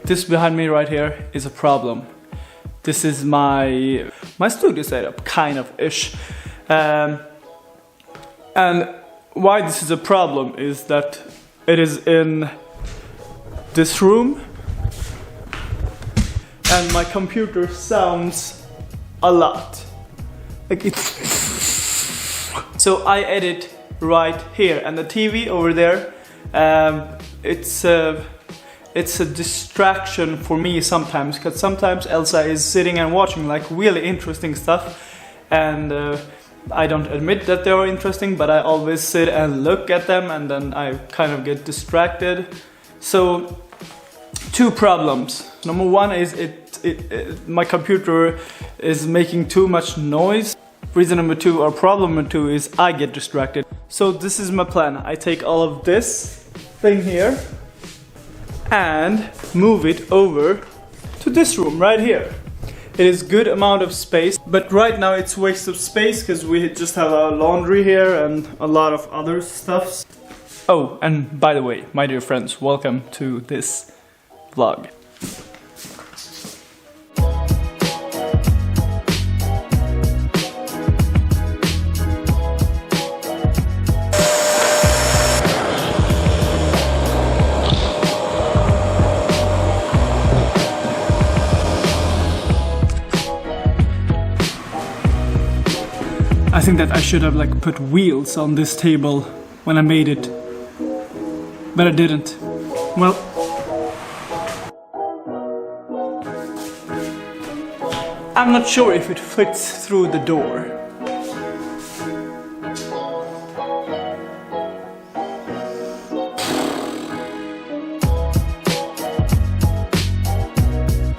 This behind me right here is a problem. This is my studio setup, kind of ish. And why this is a problem is that it is in this room and my computer sounds a lot. Like so I edit right here, and the TV over there, it's a distraction for me sometimes, because sometimes Elsa is sitting and watching like really interesting stuff, and I don't admit that they are interesting, but I always sit and look at them, and then I kind of get distracted. So two problems. Number one is my computer is making too much noise. Reason number two, or problem number two, is I get distracted. So this is my plan. I take all of this thing here and move it over to this room right here. It is good amount of space, but right now it's waste of space because we just have our laundry here and a lot of other stuff. Oh, and by the way, my dear friends, welcome to this vlog. I think that I should have like put wheels on this table when I made it, but I didn't. Well, I'm not sure if it fits through the door.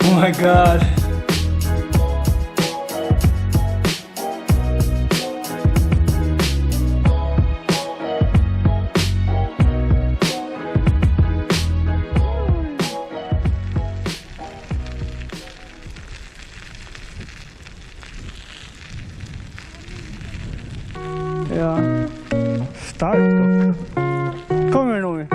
Oh my god. Ja. Starkt dock. Kommer nog.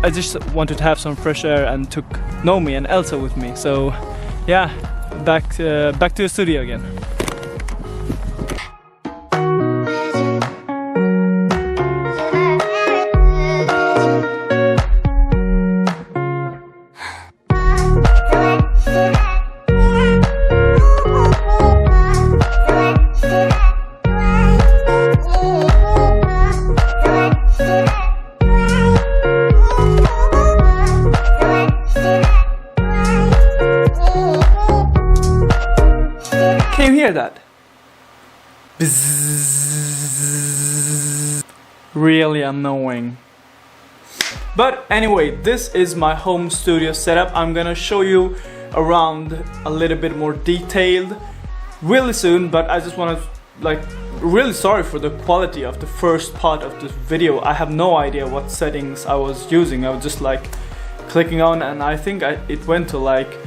I just wanted to have some fresh air and took Nomi and Elsa with me. So yeah, back to the studio again. Can you hear that? Bzzz. Really annoying. But anyway, this is my home studio setup. I'm gonna show you around a little bit more detailed really soon, but I just wanna really sorry for the quality of the first part of this video. I have no idea what settings I was using. I was just like clicking on, and I think it went to like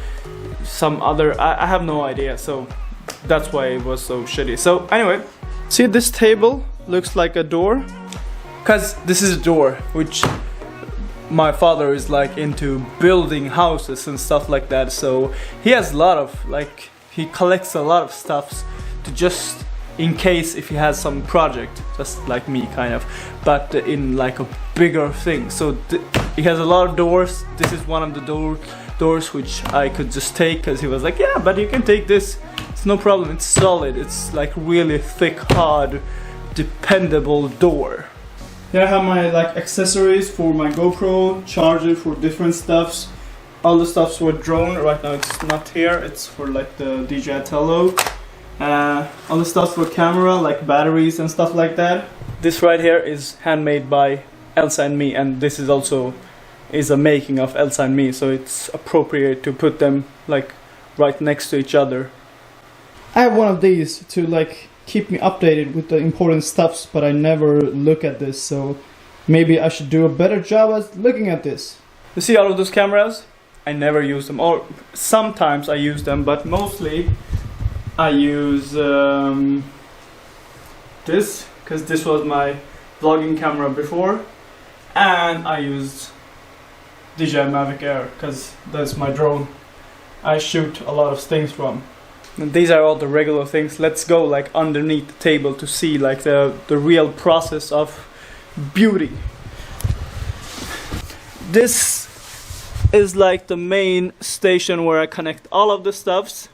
some other, I have no idea, so that's why it was so shitty. So anyway, see, this table looks like a door, because this is a door, which my father is like into building houses and stuff like that, so he has a lot of like, he collects a lot of stuff to just in case if he has some project, just like me kind of, but in like a bigger thing. So he has a lot of doors. This is one of the doors. doors, which I could just take because he was like, yeah, but you can take this, it's no problem, it's solid, it's like really thick, hard, dependable door. Here I have my like accessories for my GoPro, charger for different stuffs. All the stuffs were drone. Right now it's not here, it's for like the DJI Tello. All the stuff for camera, like batteries and stuff like that. This right here is handmade by Elsa and me, and this is also a making of Elsa and me, so it's appropriate to put them like right next to each other. I have one of these to like keep me updated with the important stuffs, but I never look at this, so maybe I should do a better job at looking at this. You see all of those cameras? I never use them, or sometimes I use them, but mostly I use this, because this was my vlogging camera before, and I used DJI Mavic Air, because that's my drone I shoot a lot of things from. And these are all the regular things. Let's go like underneath the table to see like the real process of beauty. This is like the main station where I connect all of the stuffs,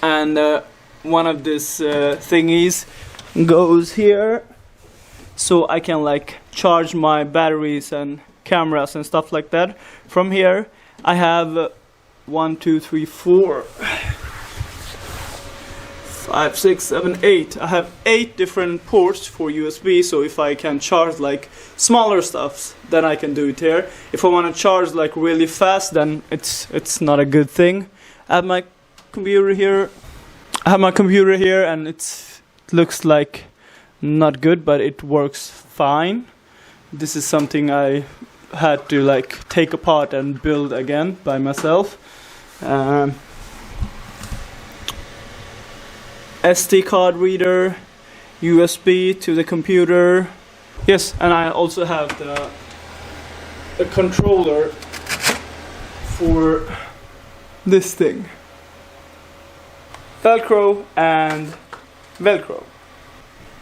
and one of these thingies goes here, so I can like charge my batteries and cameras and stuff like that. From here I have 1, 2, 3, 4, 5, 6, 7, 8. I have 8 different ports for USB, so if I can charge like smaller stuffs, then I can do it here. If I want to charge like really fast, then it's not a good thing. I have my computer here. And it looks like not good, but it works fine. This is something I had to like take apart and build again by myself. SD card reader, USB to the computer. Yes, and I also have the controller for this thing. Velcro and Velcro.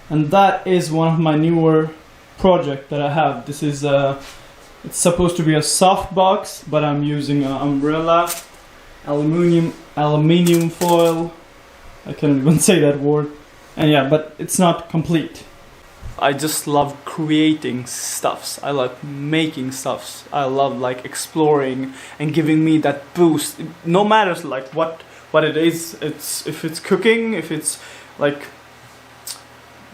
And that is one of my newer projects that I have. This is it's supposed to be a soft box, but I'm using an umbrella, aluminium foil. I can't even say that word. And yeah, but it's not complete. I just love creating stuffs. I love making stuffs. I love like exploring and giving me that boost. No matter like what it is. If it's cooking, if it's like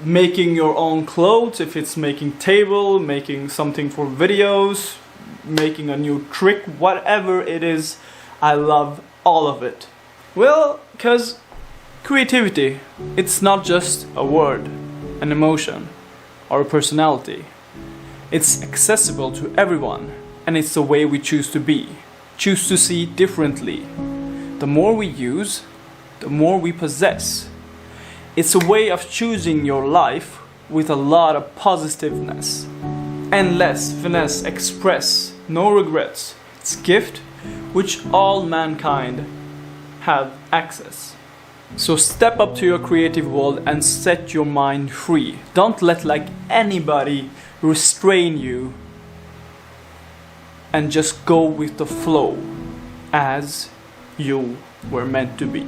making your own clothes, if it's making table, making something for videos, making a new trick, whatever it is, I love all of it. Well, because creativity, it's not just a word, an emotion, or a personality. It's accessible to everyone, and it's the way we choose to be, choose to see differently. The more we use, the more we possess. It's a way of choosing your life with a lot of positiveness. Endless, finesse, express, no regrets. It's a gift which all mankind have access. So step up to your creative world and set your mind free. Don't let like anybody restrain you, and just go with the flow as you were meant to be.